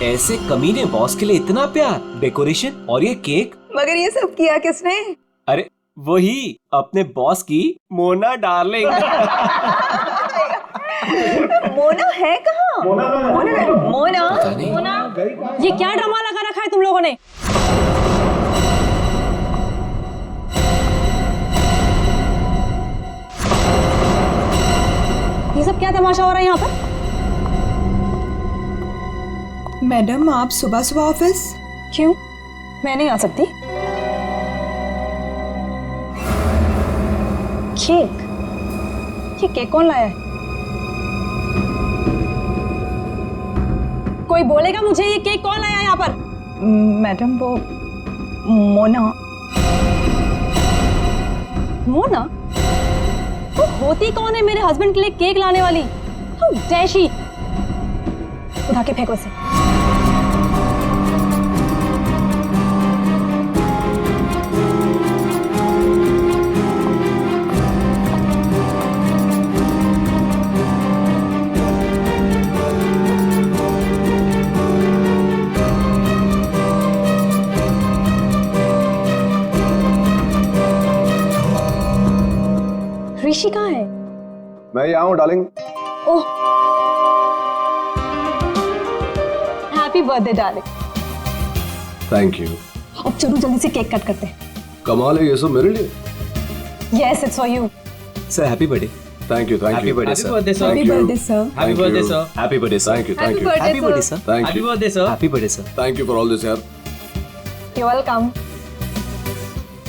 ऐसे कमीने बॉस के लिए इतना प्यार, डेकोरेशन और ये केक। मगर ये सब किया किसने? अरे वही अपने बॉस की मोना डार्लिंग। मोना है कहाँ? मोना ये क्या ड्रामा लगा रखा है तुम लोगों ने? ये सब क्या तमाशा हो रहा है यहाँ पर? मैडम आप सुबह सुबह ऑफिस? क्यों? मैं नहीं आ सकती? केक? ये केक कौन लाया है? कोई बोलेगा मुझे ये केक कौन लाया है यहाँ पर? मैडम वो मोना। मोना? वो होती कौन है मेरे हस्बैंड के लिए केक लाने वाली? How dare she? उठा के फेंको इसे। ऋषि कहाँ है? मैं यहाँ हूँ darling. Oh, happy birthday darling. Thank you. अब चलो जल्दी से केक कट करते हैं। कमाल है ये सब मेरे लिए। Yes, it's for you. Sir happy birthday. Thank you happy birthday sir. Happy birthday sir. Happy birthday sir. Happy birthday sir. Thank you thank you happy birthday sir. Thank happy you birthday sir. Happy birthday sir. Thank you for all this यार। You're welcome.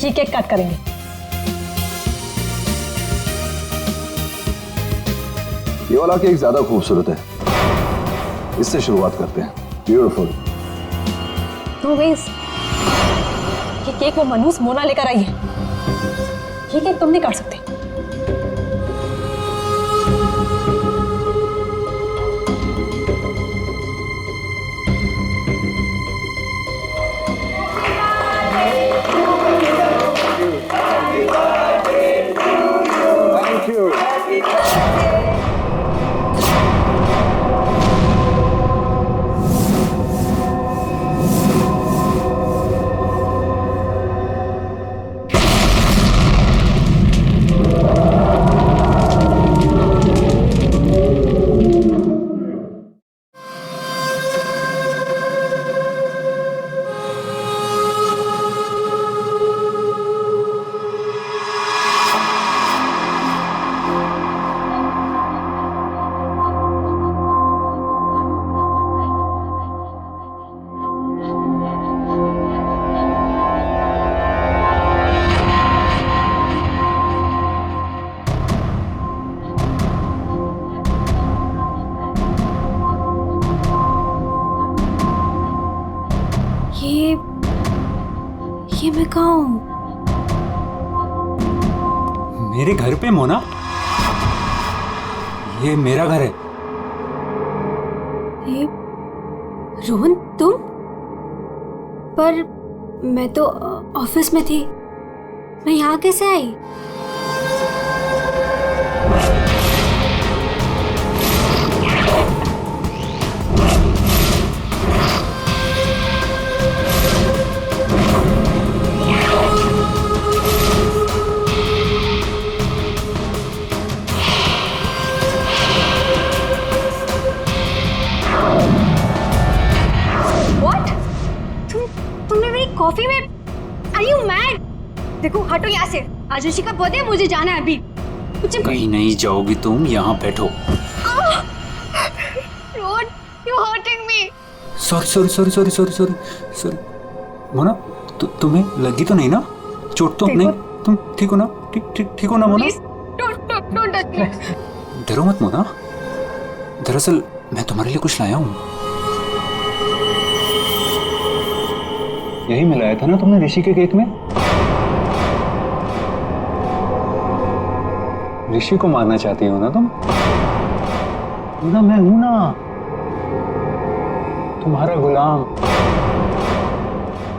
ये cake cut करेंगे। ये वाला cake ज्यादा खूबसूरत है, इससे शुरुआत करते हैं। ब्यूटीफुल। No ways. ये केक वो मनूस मोना लेकर आई है। ये केक तुम नहीं काट सकते। Thank you. ये मैं कहाँ हूँ? मेरे घर पे मोना, ये मेरा घर है। ये रोहन तुम? पर मैं तो ऑफिस में थी, मैं यहाँ कैसे आई? कॉफी में? Are you mad? देखो हटो यहाँ से, आज ऋषि का बर्थडे, मुझे जाना है अभी। कहीं नहीं जाओगी तुम, यहाँ बैठो। Rohan, you hurting me. Sorry Mona, तुम्हें लगी तो नहीं ना? चोट तो नहीं? तुम ठीक हो ना? ठीक हो ना Mona? Please, don't touch me. डरो मत मोना, दरअसल मैं तुम्हारे लिए कुछ लाया हूँ। यही मिलाया था ना तुमने ऋषि के केक में? ऋषि को मारना चाहती हो ना तुम? ना मैं हूं ना, तुम्हारा गुलाम।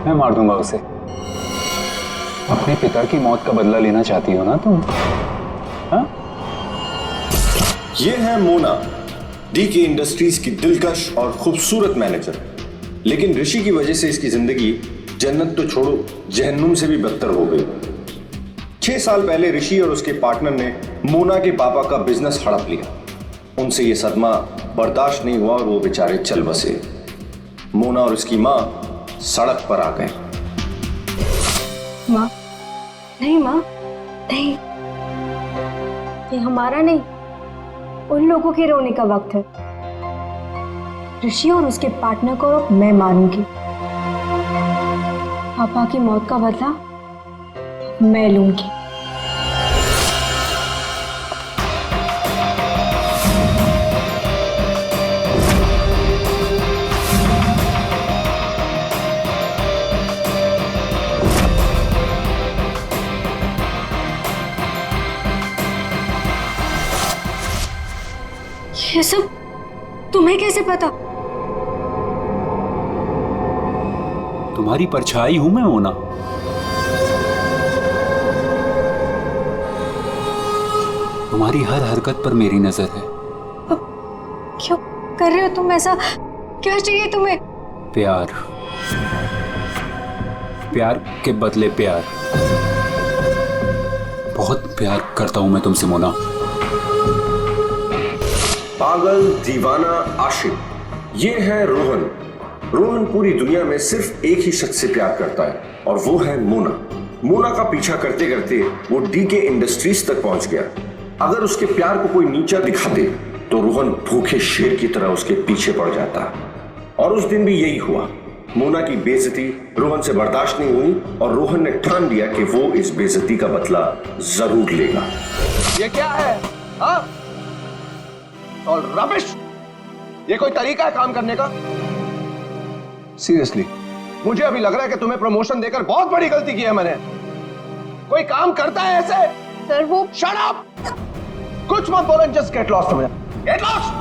मैं मार दूंगा उसे। अपने पिता की मौत का बदला लेना चाहती हो ना तुम? हाँ? ये है मोना, डीके इंडस्ट्रीज की दिलकश और खूबसूरत मैनेजर। लेकिन ऋषि की वजह से इसकी जिंदगी जन्नत तो छोड़ो जहन्नुम से भी बदतर हो गई। 6 साल पहले ऋषि और उसके पार्टनर ने मोना के पापा का बिजनेस हड़प लिया। उनसे यह सदमा बर्दाश्त नहीं हुआ और वो बेचारे चल बसे। मोना और उसकी माँ सड़क पर आ गए। माँ, नहीं माँ, नहीं, ये हमारा नहीं, उन लोगों के रोने का वक्त है। ऋषि और उसके पार्टनर को अब मैं मारूंगी। पापा की मौत का बदला मैं लूंगी। ये सब तुम्हें कैसे पता? तुम्हारी परछाई हूं मैं मोना। तुम्हारी हर हरकत पर मेरी नजर है। क्यों कर रहे हो तुम ऐसा? क्या चाहिए तुम्हें? प्यार, प्यार के बदले प्यार। बहुत प्यार करता हूं मैं तुमसे मोना। पागल, दीवाना, आशिक, ये है रोहन। रोहन पूरी दुनिया में सिर्फ एक ही शख्स से प्यार करता है और वो है मोना। मोना का पीछा करते करते वो डीके इंडस्ट्रीज तक पहुंच गया। अगर उसके प्यार को कोई नीचा दिखाते तो रोहन भूखे शेर की तरह उसके पीछे पड़ जाता। और उस दिन भी यही हुआ। मोना की बेइज्जती रोहन से बर्दाश्त नहीं हुई और रोहन ने ठान लिया कि वो इस बेइज्जती का बदला जरूर लेगा। ये क्या है? हाँ? और रबिश, ये कोई तरीका है काम करने का? सीरियसली मुझे अभी लग रहा है कि तुम्हें प्रमोशन देकर बहुत बड़ी गलती की है मैंने। कोई काम करता है ऐसे? सर वो शट अप! कुछ मत बोलो, जस्ट गेट लॉस्ट। तुम्हें गेट लॉस्ट।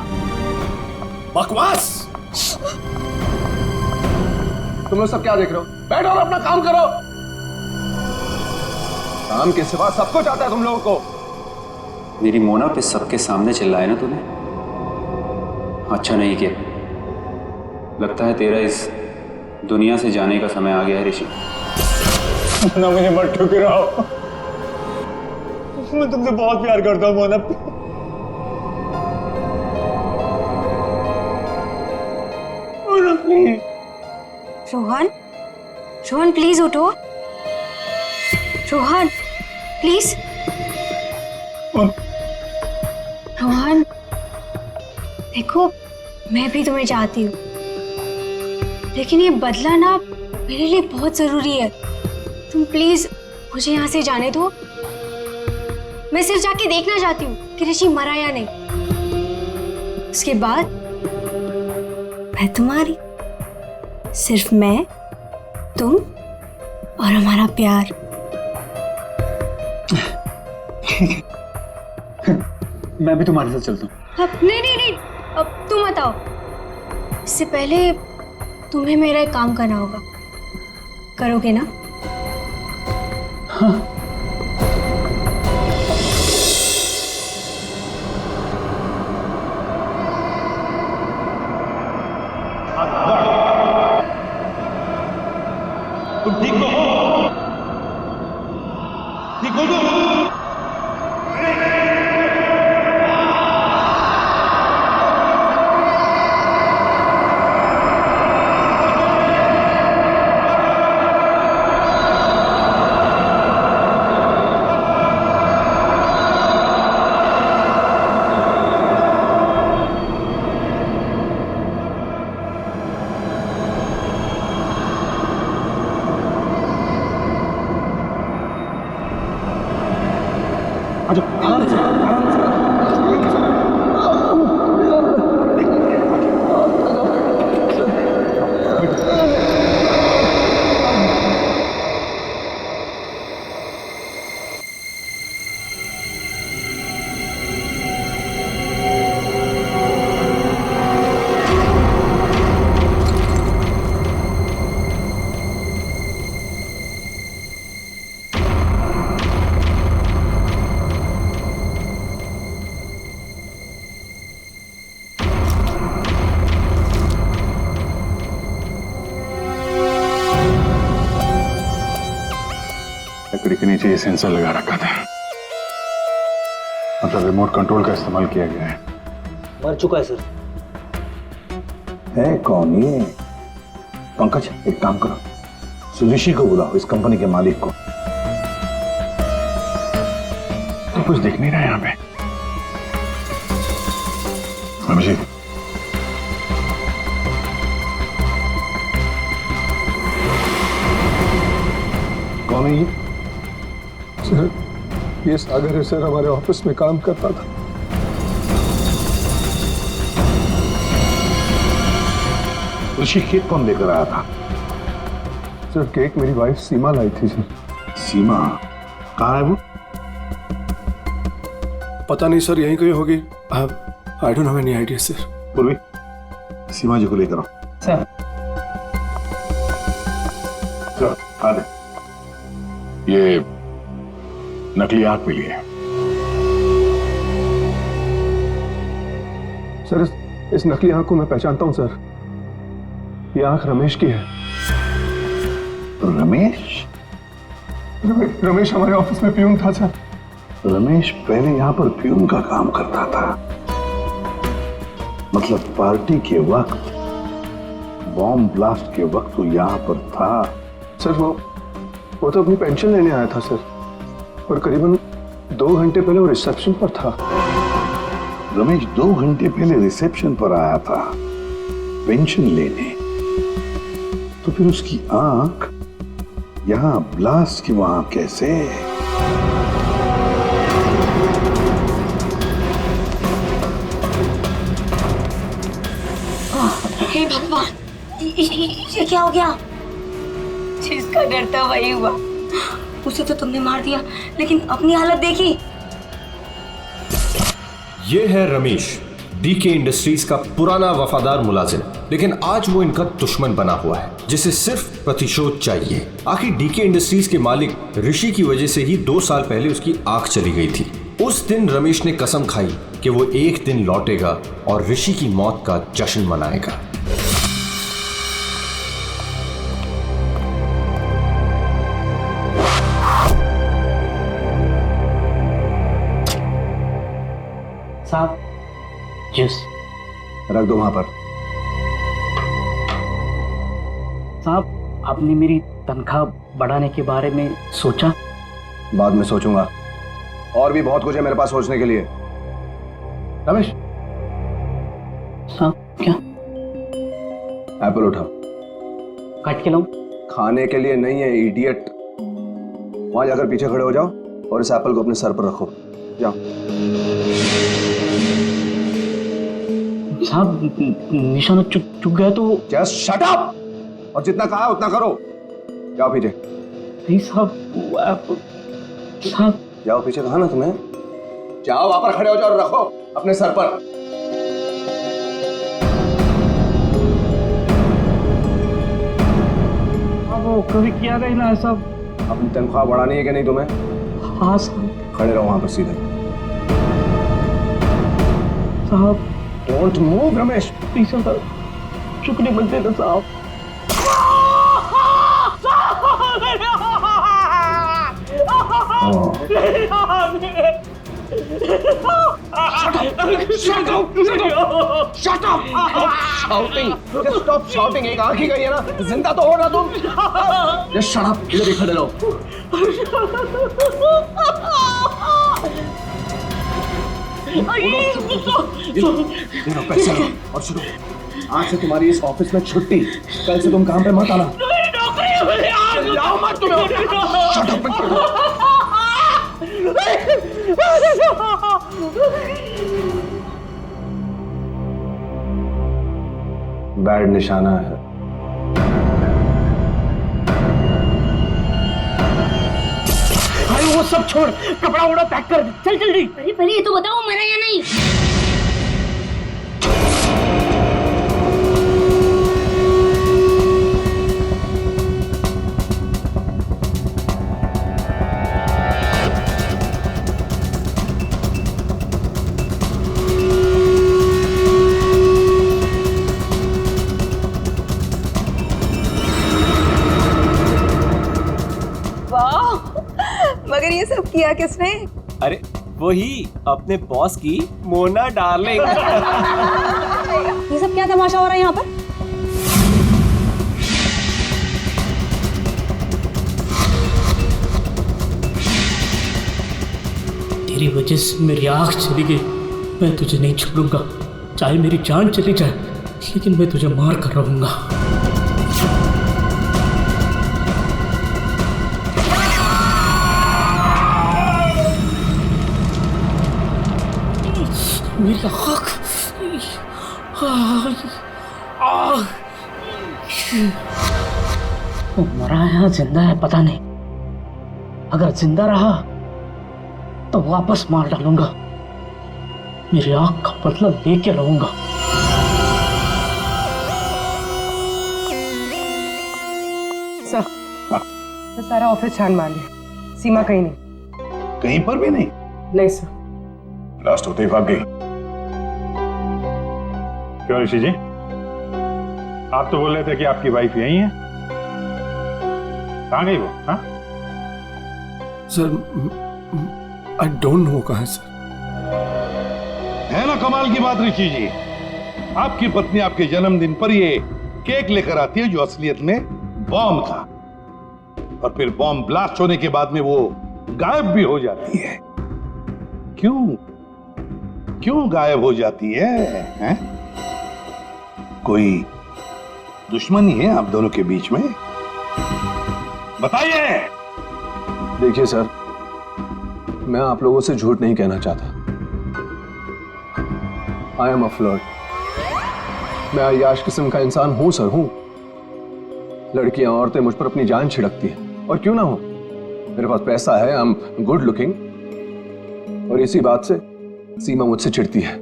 बकवास। तुम लोग सब क्या देख रहे हो? बैठो और अपना काम करो। काम के सिवा सब कुछ आता है तुम लोगों को। मेरी मोना पे सबके सामने चिल्लाए ना तूने? अच्छा नहीं किया। लगता है तेरा इस दुनिया से जाने का समय आ गया है ऋषि। मोना, मुझे मत ठुकराओ। मैं तुमसे बहुत प्यार करता हूँ मोना। मोना प्लीज। रोहन, रोहन प्लीज उठो। रोहन प्लीज। रोहन देखो, मैं भी तुम्हें चाहती हूँ, लेकिन ये बदला ना मेरे लिए बहुत जरूरी है। तुम प्लीज मुझे यहाँ से जाने दो। मैं सिर्फ जाके देखना चाहती हूँ कि ऋषि मरा या नहीं। उसके बाद मैं तुम्हारी, सिर्फ मैं, तुम और हमारा प्यार। मैं भी तुम्हारे साथ चलता हूँ। अब नहीं, अब तुम बताओ। इससे पहले तुम्हें मेरा एक काम करना होगा। करोगे ना? हाँ। तुम ठीक तो हो? ठीक हो तुम? नौकरी के नीचे ये सेंसर लगा रखा था, मतलब रिमोट कंट्रोल का इस्तेमाल किया गया है। मर चुका है सर। है कौन ये? पंकज, एक काम करो, ऋषि को बुलाओ, इस कंपनी के मालिक को। तो कुछ दिख नहीं रहा यहाँ पे। अभिजीत, कौन है ये? सर, ये सागर है सर, हमारे ऑफिस में काम करता था। ऋषि केक कौन लेकर आया था? सर, केक मेरी वाइफ सीमा लाई थी सर। सीमा कहाँ है वो? पता नहीं सर, यहीं कहीं होगी। I don't have any idea sir. पूर्वी, सीमा जी को लेकर आओ। सर चलो, आ दे। ये नकली आंख मिली है। सर, इस नकली आंख को मैं पहचानता हूं सर। ये आंख रमेश की है। रमेश? रमेश हमारे ऑफिस में प्यून था सर। रमेश पहले यहाँ पर प्यून का काम करता था, मतलब पार्टी के वक्त, बॉम्ब ब्लास्ट के वक्त वो यहाँ पर था। सर, वो तो अपनी पेंशन लेने आया था सर, और करीबन 2 घंटे पहले वो रिसेप्शन पर था। रमेश 2 घंटे पहले रिसेप्शन पर आया था पेंशन लेने, तो फिर उसकी आंख यहां ब्लास्ट की वहां कैसे? हे भगवान, ये क्या हो गया? जिसका डर था वही हुआ। उसे तो तुमने मार दिया, लेकिन अपनी हालत देखी। ये है रमेश, डीके इंडस्ट्रीज का पुराना वफादार मुलाजिम, लेकिन आज वो इनका दुश्मन बना हुआ है, जिसे सिर्फ प्रतिशोध चाहिए। आखिर डीके इंडस्ट्रीज के मालिक ऋषि की वजह से ही 2 साल पहले उसकी आंख चली गई थी। उस दिन रमेश ने कसम खाई कि वो एक दिन लौटेगा और ऋषि की मौत का जश्न मनाएगा। साहब, जूस रख दो वहां पर। साहब, आपने मेरी तनख्वाह बढ़ाने के बारे में सोचा? बाद में सोचूंगा, और भी बहुत कुछ है मेरे पास सोचने के लिए। रमेश, साहब क्या? एप्पल उठाओ। काट के लाऊं? खाने के लिए नहीं है इडियट। वहां जाकर पीछे खड़े हो जाओ और इस एप्पल को अपने सर पर रखो। जाओ। साहब, निशाना चुक गया तो। जस्ट शट अप, और जितना कहा उतना करो। जाओ पीछे। नहीं साहब, साहब जाओ पीछे, कहा ना तुम्हें? जाओ, वहां पर खड़े हो जाओ और रखो अपने सर पर। वो कभी किया गया ना साहब। अपनी तनख्वाह बढ़ानी है कि नहीं तुम्हें? हाँ साहब। खड़े रहो वहां पर सीधे। साहब डोंट मूव रमेश। प्लीज साहब, चुकने मत देना साहब। Shut up! Stop shouting. Just stop shouting. एक आंख ही गई है ना, जिंदा तो हो ना तुम। Just shut up. इधर ही खड़े रहो। देखो पैसे लो और सुनो, आज से तुम्हारी इस ऑफिस में छुट्टी। कल से तुम काम पे मत आना। जाओ मत तुम। Shut up मत करो। बैड निशाना है। भाई वो सब छोड़, कपड़ा वपड़ा पैक कर, चल जल्दी। पहले ये तो बताओ, मरा या नहीं? किया किसने? अरे वही अपने बॉस की मोना डार्लिंग। ये सब क्या तमाशा हो रहा है यहाँ पर? तेरी वजह से मेरी आँख चली गई। मैं तुझे नहीं छोड़ूंगा, चाहे मेरी जान चली जाए, लेकिन मैं तुझे मार कर रहूंगा। मेरी आँख वो मरा है जिंदा है पता नहीं। अगर जिंदा रहा तो वापस मार डालूंगा। मेरी आंख का बदला लेके रहूंगा। सर, तो सारा ऑफिस छान मार लिया, सीमा कहीं नहीं। कहीं पर भी नहीं? नहीं सर। लास्ट होते ही भाग गई। क्यों ऋषि जी, आप तो बोल रहे थे कि आपकी वाइफ यही है, कहाँ गई वो? हाँ सर, आई डोंट नो कहाँ है सर। है ना कमाल की बात ऋषि जी, आपकी पत्नी आपके जन्मदिन पर ये केक लेकर आती है जो असलियत में बॉम्ब था, और फिर बॉम्ब ब्लास्ट होने के बाद में वो गायब भी हो जाती है। क्यों गायब हो जाती है? कोई दुश्मनी है आप दोनों के बीच में? बताइए। देखिए सर, मैं आप लोगों से झूठ नहीं कहना चाहता। I am a flirt. मैं अय्याश किस्म का इंसान हूं सर, हूं। लड़कियां, औरतें मुझ पर अपनी जान छिड़कती हैं, और क्यों ना हो। मेरे पास पैसा है, आई एम गुड लुकिंग, और इसी बात से सीमा मुझसे चिढ़ती है,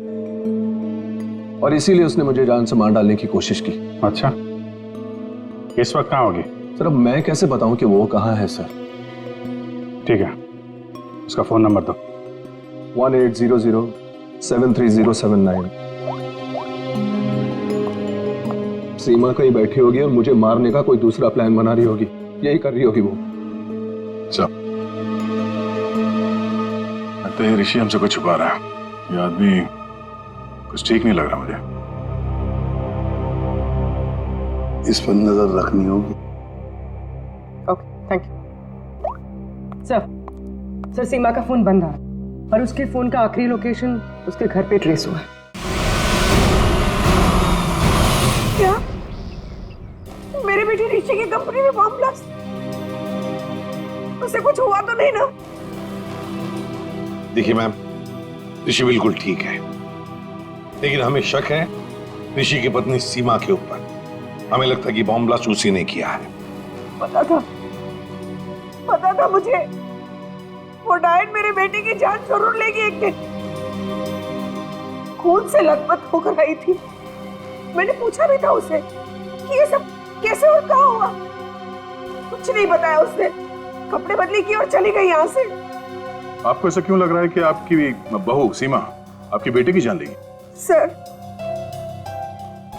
और इसीलिए उसने मुझे जान से मार डालने की कोशिश की। अच्छा, इस वक्त कहाँ होगी? सर, अब मैं कैसे बताऊं कि वो कहाँ है सर? ठीक है, उसका फोन नंबर दो। 1800-73079। सीमा कहीं बैठी होगी और मुझे मारने का कोई दूसरा प्लान बना रही होगी, यही कर रही होगी वो। लगता है ऋषि हमसे कुछ छुपा रहा है। ये आदमी कुछ ठीक नहीं लग रहा मुझे। इस पर नजर रखनी होगी। Okay, thank you sir. Sir, Seema का फोन बंद आ, और उसके फोन का आखिरी लोकेशन उसके घर पे ट्रेस हुआ है। क्या? मेरे बेटे ऋषि की कंपनी में बॉम्ब ब्लास्ट? उसे कुछ हुआ तो नहीं ना? देखिए मैम, ऋषि बिल्कुल ठीक है, लेकिन हमें शक है ऋषि की पत्नी सीमा के ऊपर। हमें लगता है कि बॉम्ब ब्लास्ट उसी ने किया है। पता था मुझे। वो डायन मेरे बेटे की जान जरूर लेगी एक दिन। खून से लथपथ होकर आई थी। मैंने पूछा भी था उसे कि ये सब कैसे और कहाँ हुआ। कुछ नहीं बताया उसने। कपड़े बदली की और चली गई यहाँ से। आपको ऐसा क्यों लग रहा है कि आपकी बहू सीमा आपकी बेटे की जान लेगी? सर,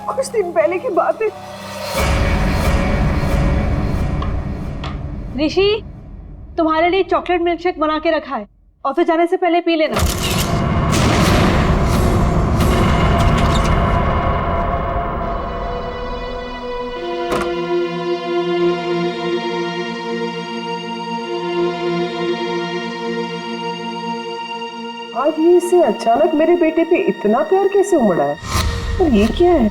कुछ दिन पहले की बात है। ऋषि, तुम्हारे लिए चॉकलेट मिल्कशेक बना के रखा है, ऑफिस जाने से पहले पी लेना। आज ये इससे अचानक मेरे बेटे पे इतना प्यार कैसे उमड़ा है? और ये क्या है?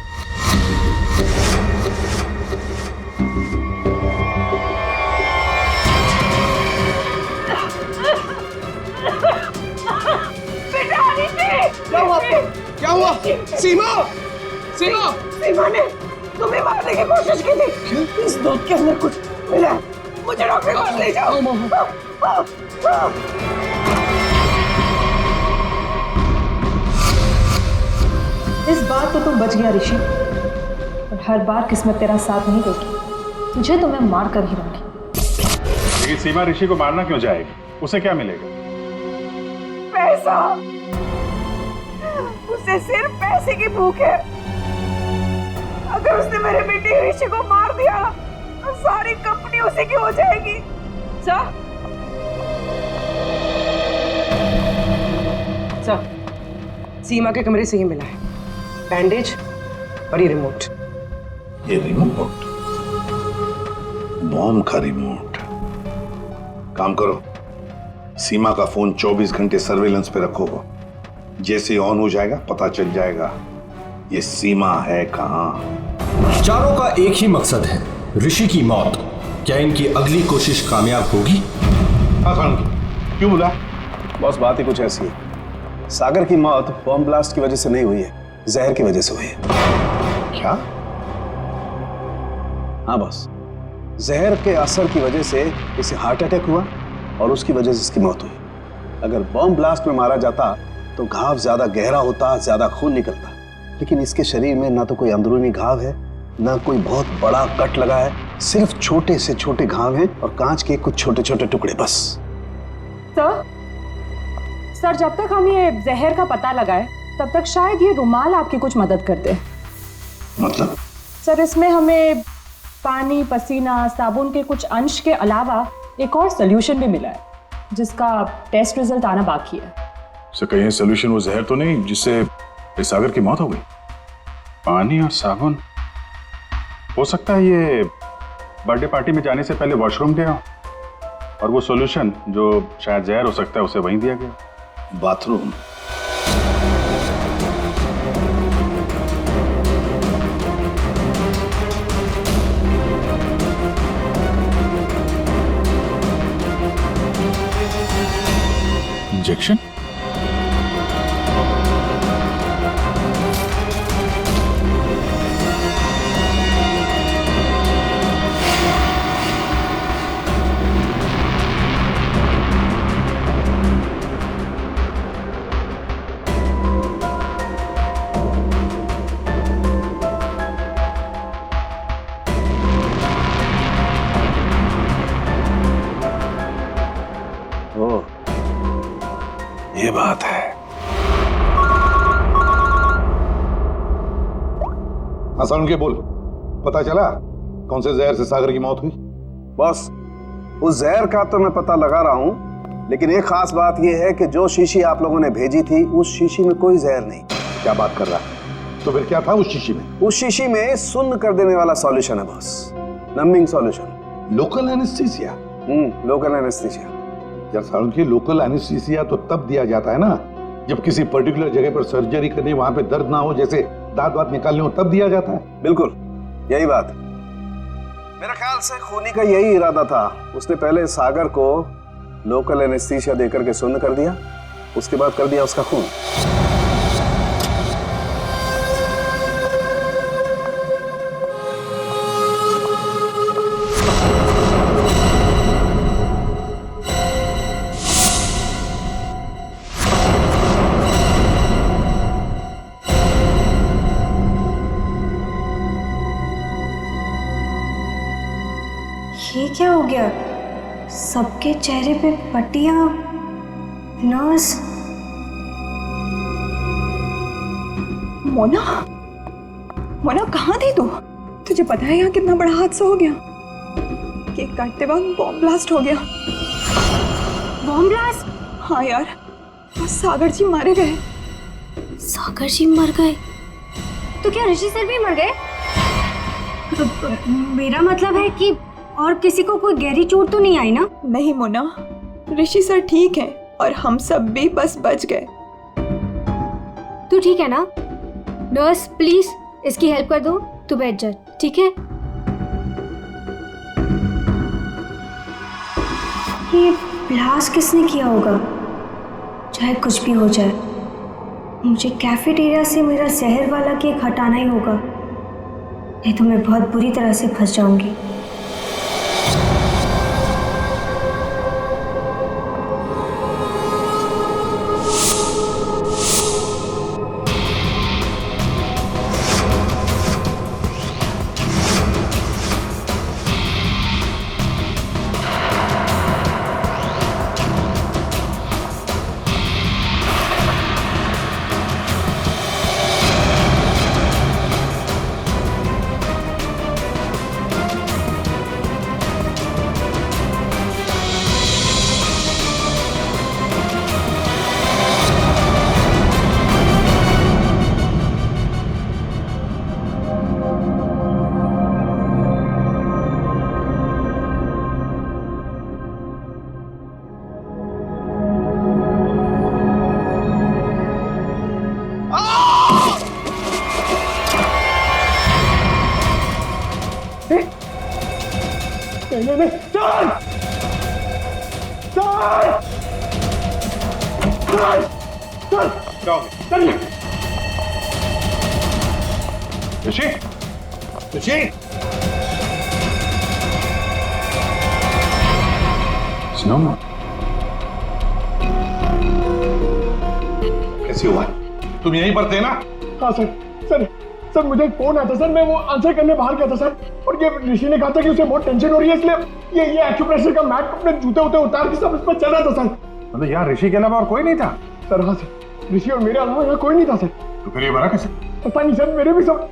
क्या हुआ? सीमा ने तुम्हें मारने की कोशिश की थी। इस दूध के अंदर कुछ मिला है। मुझे डॉक्टर के पास ले जाओ। इस बार तो तुम बच गया ऋषि, और हर बार किस्मत तेरा साथ नहीं देगी। तुझे तो मैं मार कर ही रहूंगी। लेकिन सीमा ऋषि को मारना क्यों चाहेगी? उसे क्या मिलेगा? पैसा। उसे सिर्फ पैसे की भूख है। अगर उसने मेरे बेटे ऋषि को मार दिया तो सारी कंपनी उसी की हो जाएगी। सर, सर, सीमा के कमरे से ही मिला है बैंडेज और ये रिमोट। ये रिमोट? बॉम्ब का रिमोट? काम करो, सीमा का फोन 24 घंटे सर्वेलेंस पे रखो। जैसे ऑन हो जाएगा पता चल जाएगा ये सीमा है कहां। चारों का एक ही मकसद है, ऋषि की मौत। क्या इनकी अगली कोशिश कामयाब होगी? क्यों बोला? बॉस, बात ही कुछ ऐसी है। सागर की मौत बॉम्ब ब्लास्ट की वजह से नहीं हुई है, जहर की वजह से हुई है। क्या? हाँ बॉस, जहर के असर की वजह से इसे हार्ट अटैक हुआ और उसकी वजह से इसकी मौत हुई। अगर बॉम्ब ब्लास्ट में मारा जाता तो घाव ज्यादा गहरा होता, ज्यादा खून निकलता, लेकिन इसके शरीर में ना तो कोई अंदरूनी घाव है, ना कोई बहुत बड़ा कट लगा है, सिर्फ छोटे से छोटे घाव हैं और कांच के कुछ छोटे छोटे टुकड़े बस। सर, जब तक हम ये जहर का पता लगाए तब तक शायद ये रुमाल आपकी कुछ मदद कर दे। मतलब? सर, इसमें हमें पानी, पसीना, साबुन के कुछ अंश के अलावा एक और सोल्यूशन भी मिला है जिसका टेस्ट रिजल्ट आना बाकी है। सर, कहीं सोल्यूशन वो जहर तो नहीं जिससे इस सागर की मौत हो गई? पानी और साबुन? हो सकता है ये बर्थडे पार्टी में जाने से पहले वॉशरूम गया और वो सॉल्यूशन जो शायद जहर हो सकता है उसे वहीं दिया गया। बाथरूम? इंजेक्शन? ये बात है। आसान के बोल, पता चला कौन से जहर से सागर की मौत हुई? बस उस जहर का तो मैं पता लगा रहा हूं, लेकिन एक खास बात यह है कि जो शीशी आप लोगों ने भेजी थी उस शीशी में कोई जहर नहीं। क्या बात कर रहा है? तो फिर क्या था उस शीशी में? उस शीशी में सुन्न कर देने वाला सॉल्यूशन है boss, numbing solution. Local anaesthesia? Local anaesthesia. यार सारुण की, लोकल एनेस्थीसिया तो तब दिया जाता है ना जब किसी पर्टिकुलर जगह पर सर्जरी करनी, वहां पे दर्द ना हो, जैसे दांत वात निकालने हो, तब दिया जाता है। बिल्कुल यही बात। मेरा ख्याल से खूनी का यही इरादा था। उसने पहले सागर को लोकल एनेस्थीसिया देकर के सुन्न कर दिया, उसके बाद कर दिया उसका खून। ये क्या हो गया? सबके चेहरे पे पट्टियां, नर्स। मोना, मोना कहाँ थी तू? तुझे पता है यहाँ कितना बड़ा हादसा हो गया? केक काटते वक्त बॉम्ब ब्लास्ट हो गया। Bomb blast? हाँ यार, और सागर जी मारे गए। सागर जी मर गए? तो क्या ऋषि सर भी मर गए? मेरा मतलब है कि और किसी को कोई गहरी चोट तो नहीं आई ना? नहीं मोना, ऋषि सर ठीक है और हम सब भी बस बच गए। तू ठीक है ना? नर्स प्लीज इसकी हेल्प कर दो, तू बैठ जा, ठीक है? ये ब्लास्ट किसने किया होगा? चाहे कुछ भी हो जाए, मुझे कैफेटेरिया से मेरा जहर वाला केक हटाना ही होगा, नहीं तो मैं बहुत बुरी तरह से फंस जाऊंगी। नहीं, चल चल चल चल चल ऋषि, ऋषि, सुनो ना, कैसे हुआ? तुम यहीं पर थे ना? हाँ सर, सर सर मुझे एक फोन आया था सर, मैं वो आंसर करने बाहर गया था सर, और ये ऋषि ने कहा था कि उसे बहुत टेंशन हो रही है, इसलिए ये एक्यूप्रेशर का मैट अपने जूते उते उतार के सब इस पर चल रहा था सर। मतलब यहाँ ऋषि के अलावा और कोई नहीं था? सर हाँ सर, ऋषि और मेरे अलावा यहाँ कोई नहीं था सर। तो फिर ये बना कैसे? पता नहीं सर, मेरे भी सब।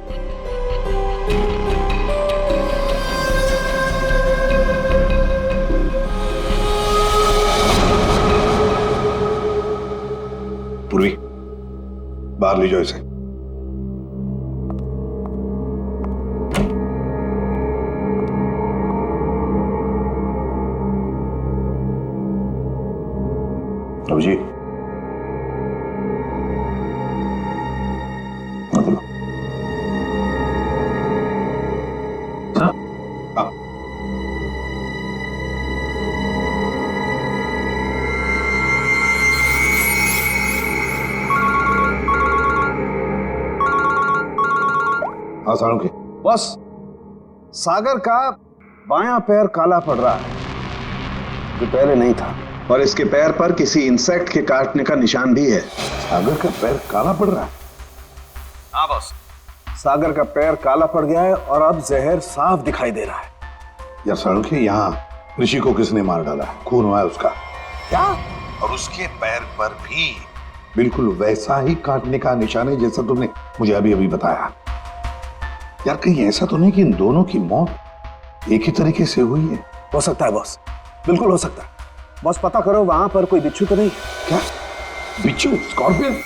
पूर्वी, बाहर ले जाओ इसे। अभिजीत, हाँ साळुंखे। बस सागर का बायां पैर काला पड़ रहा है, जो पहले नहीं था, और इसके पैर पर किसी इंसेक्ट के काटने का निशान भी है। सागर का पैर काला पड़ रहा है? हाँ बॉस, सागर का पैर काला पड़ गया है और अब जहर साफ दिखाई दे रहा है। यार साळुंखे, यहाँ ऋषि को किसने मार डाला? खून हुआ है उसका। क्या? और उसके पैर पर भी बिल्कुल वैसा ही काटने का निशान है जैसा तुमने मुझे अभी अभी बताया। यार कहीं ऐसा तो नहीं कि इन दोनों की मौत एक ही तरीके से हुई है? हो सकता है बॉस, बिल्कुल हो सकता है। बॉस पता करो वहां पर कोई बिच्छू तो नहीं। क्या बिच्छू? स्कॉर्पियन?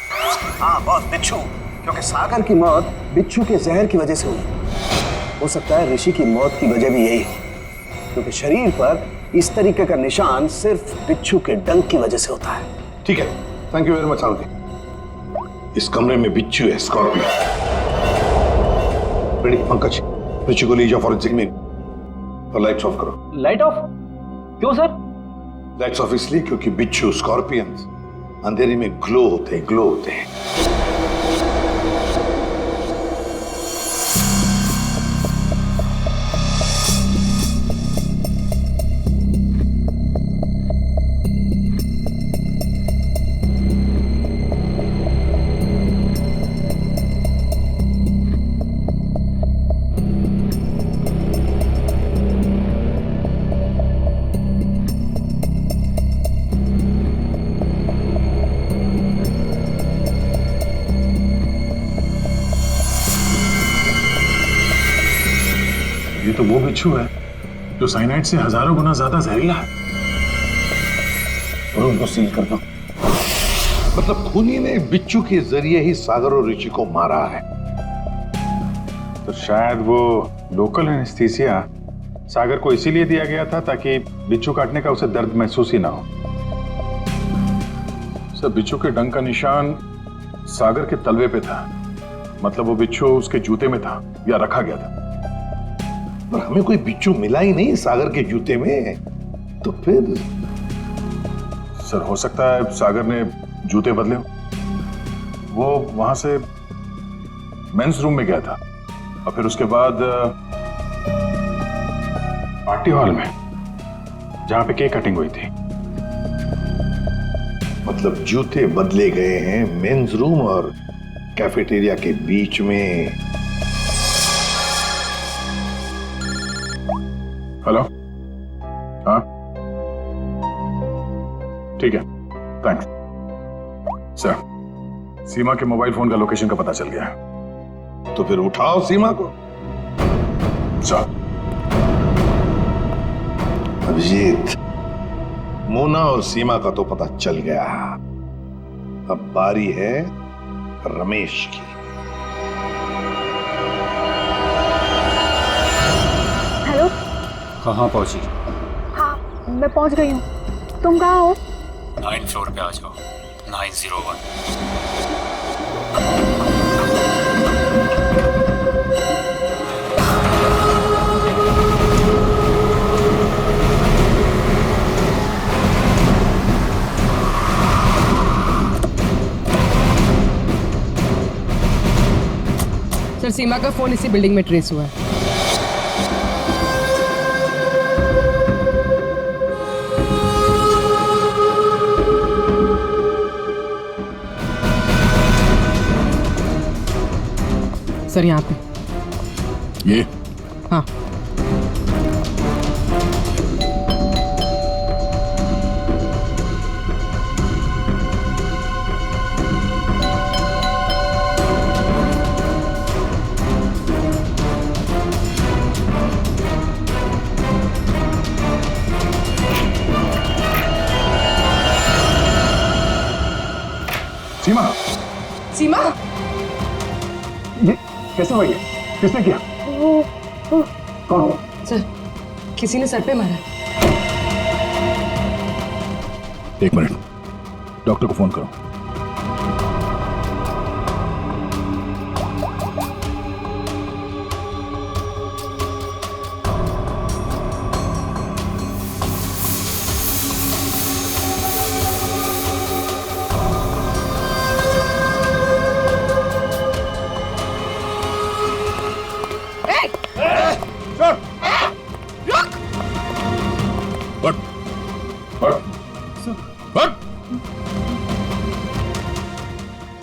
हाँ बॉस, बिच्छू, क्योंकि सागर की मौत बिच्छू के जहर की वजह से हुई। हो सकता है ऋषि की मौत की वजह भी यही हो, क्योंकि शरीर पर इस तरीके का निशान सिर्फ बिच्छू के डंक की वजह से होता है। ठीक है, thank you very much Salunkhe. इस कमरे में बिच्छू है, स्कॉर्पियन। रेडी पंकज, ऋषि को ले जाओ फॉरेंसिक में और लाइट्स ऑफ करो। Light of? क्यों सर? लाइट्स ऑफ इसलिए क्योंकि बिच्छू, स्कॉर्पियंस अंधेरे में ग्लो होते हैं, ग्लो होते हैं। ये तो वो बिच्छू है जो साइनाइड से हजारों गुना ज्यादा जहरीला है। और उनको सील कर दो। मतलब खूनी ने बिच्छू के जरिए ही सागर और ऋषि को मारा है। तो शायद वो लोकल एनेस्थीसिया सागर को इसीलिए दिया गया था ताकि बिच्छू काटने का उसे दर्द महसूस ही ना हो। सर, बिच्छू के डंक का निशान सागर के तलवे पे था, मतलब वो बिच्छू उसके जूते में था या रखा गया था। पर हमें कोई बिच्छू मिला ही नहीं सागर के जूते में, तो फिर? सर, हो सकता है सागर ने जूते बदले हो। वो वहां से मेंस रूम में गया था और फिर उसके बाद पार्टी हॉल में जहां पे केक कटिंग हुई थी। मतलब जूते बदले गए हैं मेंस रूम और कैफेटेरिया के बीच में। हेलो, हाँ ठीक है, थैंक्स सर। सीमा के मोबाइल फोन का लोकेशन का पता चल गया है। तो फिर उठाओ सीमा को। सर। अभिजीत, मोना और सीमा का तो पता चल गया, अब बारी है रमेश की। हेलो। कहाँ पहुंची? हाँ, मैं पहुंच गई हूँ। तुम कहाँ हो? 9 फ्लोर पे आ जाओ, 901। सीमा का फोन इसी बिल्डिंग में ट्रेस हुआ है। सर यहाँ पे ये हाँ। सीमा, सीमा, ये कैसे हुआ? ये किसने किया? कौन? सर किसी ने सर पे मारा। एक मिनट, डॉक्टर को फोन करो।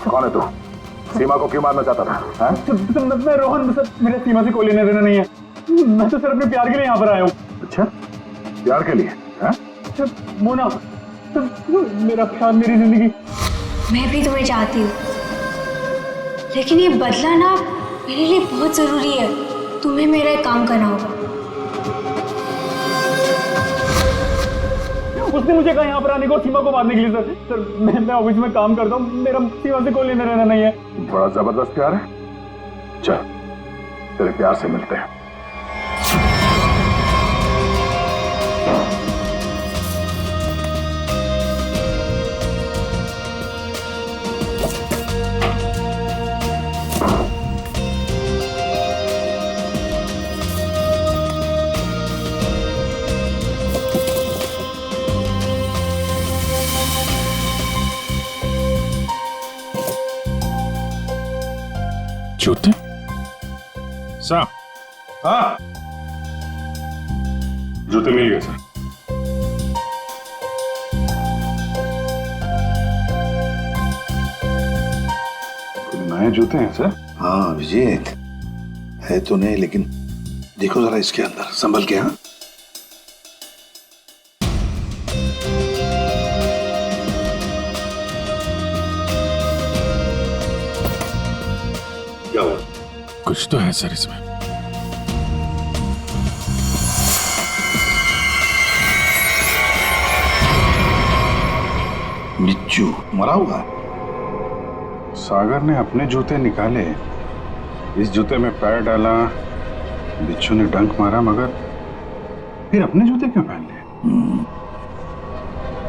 कौन है तू? सीमा को क्यों मारना चाहता था? मैं रोहन, मेरे सीमा से कोई लेना देना नहीं है। मैं तो सिर्फ अपने प्यार के लिए यहाँ पर आया हूँ। अच्छा, प्यार के लिए? मोना, मेरा प्यार, मेरी जिंदगी। मैं भी तुम्हें चाहती हूँ, लेकिन ये बदला ना मेरे लिए बहुत जरूरी है। तुम्हें मेरा एक काम करना होगा। उसने मुझे कहा यहाँ पर आने को, सीमा को मारने के लिए। सर मैं ऑफिस में काम करता हूँ, मेरा सीमा से कोई लेना देना नहीं है। बड़ा जबरदस्त प्यार है। चल, तेरे प्यार से मिलते हैं। जूते? सर, हाँ, जूते मिल गए सर। नए जूते हैं सर? हाँ विजेत, है तो नहीं, लेकिन देखो जरा इसके अंदर, संभल के। हाँ, क्या हुआ? कुछ तो है सर इसमें। बिच्छू मरा हुआ है। सागर ने अपने जूते निकाले, इस जूते में पैर डाला, बिच्छू ने डंक मारा, मगर फिर अपने जूते क्यों पहन लिए?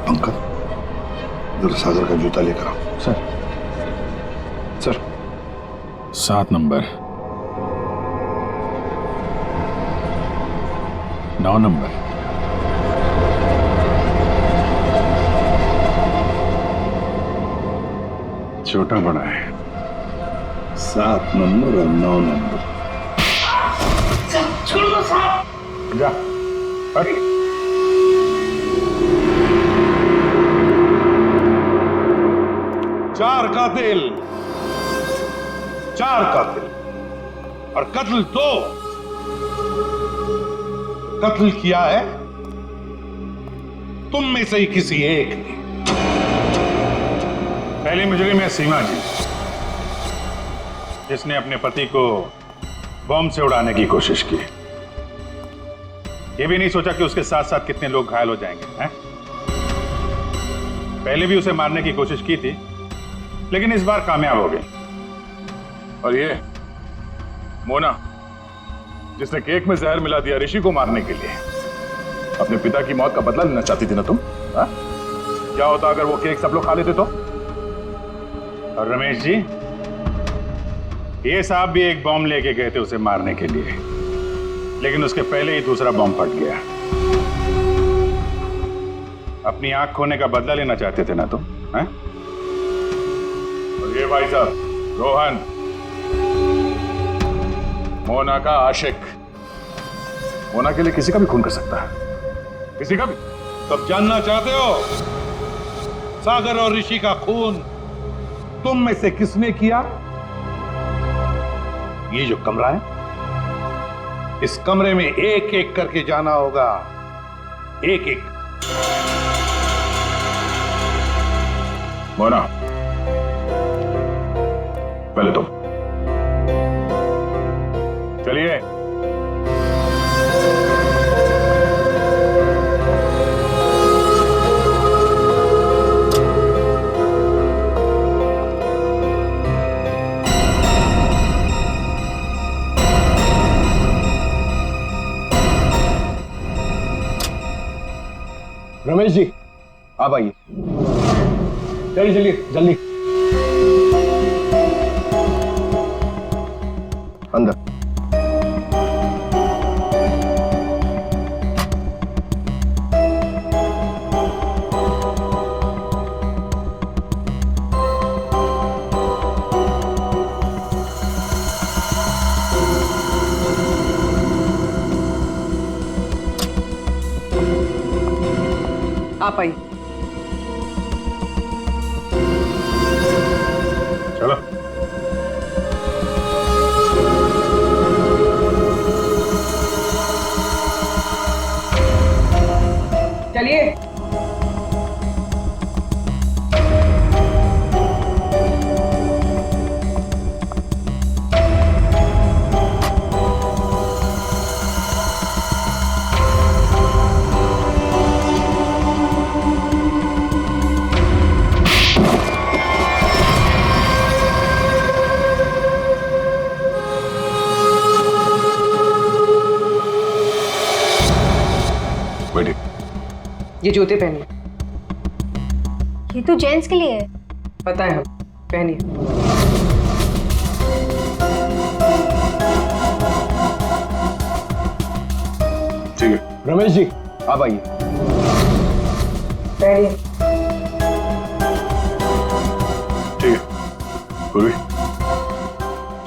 पंकज, जरा सागर का जूता लेकर आओ। सर, सर 7 नंबर, 9 नंबर, छोटा बड़ा है। 7 नंबर और 9 नंबर। छोड़ दो साहब। जा, हट। चार कातिल और कत्ल 2। कत्ल किया है तुम में से ही किसी एक ने। पहली मुजरिम है सीमा जी, जिसने अपने पति को बम से उड़ाने की कोशिश की। यह भी नहीं सोचा कि उसके साथ साथ कितने लोग घायल हो जाएंगे, हैं? पहले भी उसे मारने की कोशिश की थी, लेकिन इस बार कामयाब हो गई। और ये मोना, जिसने केक में जहर मिला दिया ऋषि को मारने के लिए, अपने पिता की मौत का बदला लेना चाहती थी ना तुम? हा? क्या होता अगर वो केक सब लोग खा लेते तो? और रमेश जी, ये साहब भी एक बॉम्ब लेके गए थे उसे मारने के लिए, लेकिन उसके पहले ही दूसरा बॉम्ब फट गया। अपनी आंख खोने का बदला लेना चाहते थे ना तुम? हैं? और ये भाई साहब रोहन, मोना का आशिक मोना के लिए किसी का भी खून कर सकता है, किसी का भी। तब जानना चाहते हो सागर और ऋषि का खून तुम में से किसने किया? ये जो कमरा है, इस कमरे में एक एक करके जाना होगा, एक एक। मोना, पहले तुम चलिए। रमेश जी, आप आइए। चलिए चलिए जल्दी अंदर। आप आइए। चलो। चलिए। ये जूते पहनिए। ये तो जेंट्स के लिए है। पता है, हम पहनिए। ठीक है। रमेश जी, आप आइए। पहनिए। ठीक है। पूरी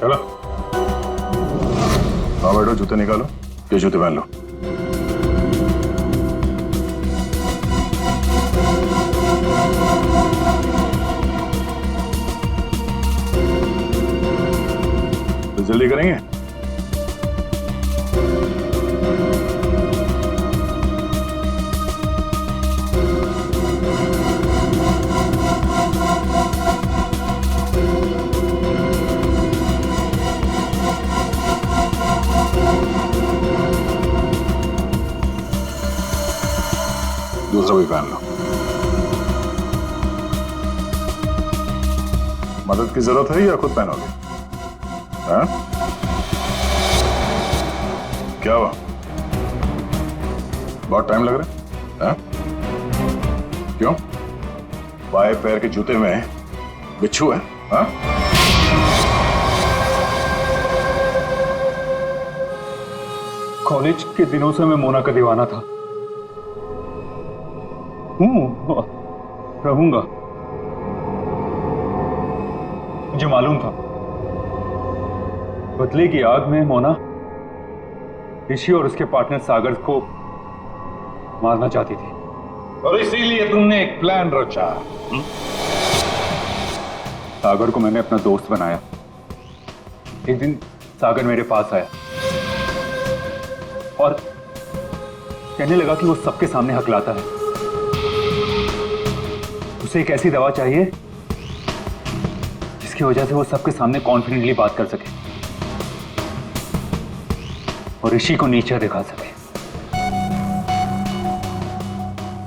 चलो। आओ बैठो, जूते निकालो। ये जूते पहन लो। तो जल्दी करेंगे। दूसरा भी पहन लो। मदद की जरूरत है या खुद पहनोगे? हाँ? क्या हुआ? बहुत टाइम लग रहा है? हाँ? क्यों? बाएं पैर के जूते में बिच्छू है? हाँ? कॉलेज के दिनों से मैं मोना का दीवाना था। रहूंगा, मुझे मालूम था। बदले की आग में मोना ऋषि और उसके पार्टनर सागर को मारना चाहती थी, और इसीलिए तुमने एक प्लान रचा। सागर को मैंने अपना दोस्त बनाया। एक दिन सागर मेरे पास आया और कहने लगा कि वो सबके सामने हकलाता है। उसे एक ऐसी दवा चाहिए जिसकी वजह से वो सबके सामने कॉन्फिडेंटली बात कर सके और ऋषि को नीचा दिखा सके।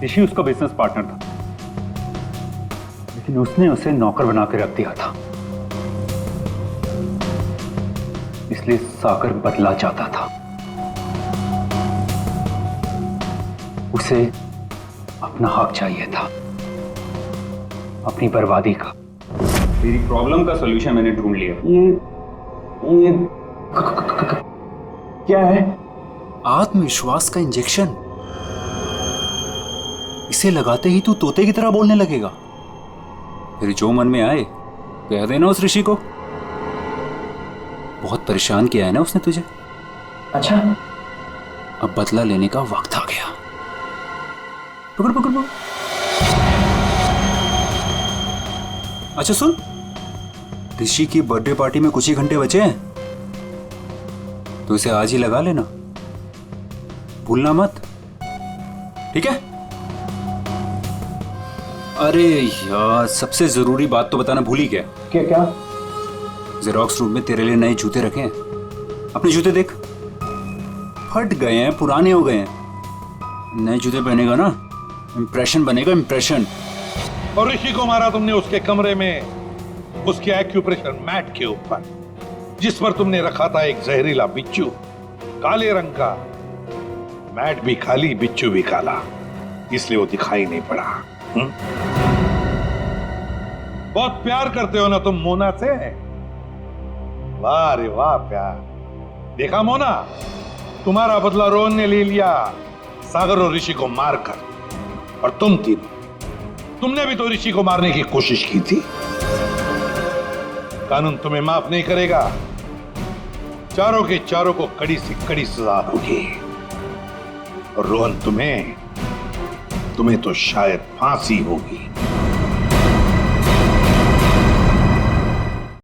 ऋषि उसका बिजनेस पार्टनर था, लेकिन उसने उसे नौकर बना के रख दिया था। इसलिए सागर बदला चाहता था। उसे अपना हक चाहिए था, अपनी बर्बादी का। मेरी प्रॉब्लम का सॉल्यूशन मैंने ढूंढ लिया। ये क्या है? आत्मविश्वास का इंजेक्शन। इसे लगाते ही तू तोते की तरह बोलने लगेगा। फिर जो मन में आए कह देना उस ऋषि को। बहुत परेशान किया है ना उसने तुझे। अच्छा, अब बदला लेने का वक्त आ गया। पकड़ पकड़ पकड़। अच्छा सुन, ऋषि की बर्थडे पार्टी में कुछ ही घंटे बचे हैं, तो इसे आज ही लगा लेना, भूलना मत, ठीक है? अरे यार, सबसे जरूरी बात तो बताना भूल ही गया। क्या? जेरोक्स रूम में तेरे लिए नए जूते रखे हैं। अपने जूते देख, फट गए हैं, पुराने हो गए हैं। नए जूते पहनेगा ना, इंप्रेशन बनेगा, इंप्रेशन। और ऋषि को मारा तुमने उसके कमरे में, उसके एक्यूप्रेशर मैट के ऊपर, जिस पर तुमने रखा था एक जहरीला बिच्छू, काले रंग का। मैट भी काली, बिच्छू भी काला, इसलिए वो दिखाई नहीं पड़ा। बहुत प्यार करते हो ना तुम मोना से? वाह रे वाह प्यार। देखा मोना, तुम्हारा बदला रोहन ने ले लिया सागर और ऋषि को मारकर। और तुम तुमने भी तो ऋषि को मारने की कोशिश की थी। कानून तुम्हें माफ नहीं करेगा। चारों के चारों को कड़ी से कड़ी सजा होगी। और रोहन, तुम्हें तो शायद फांसी होगी।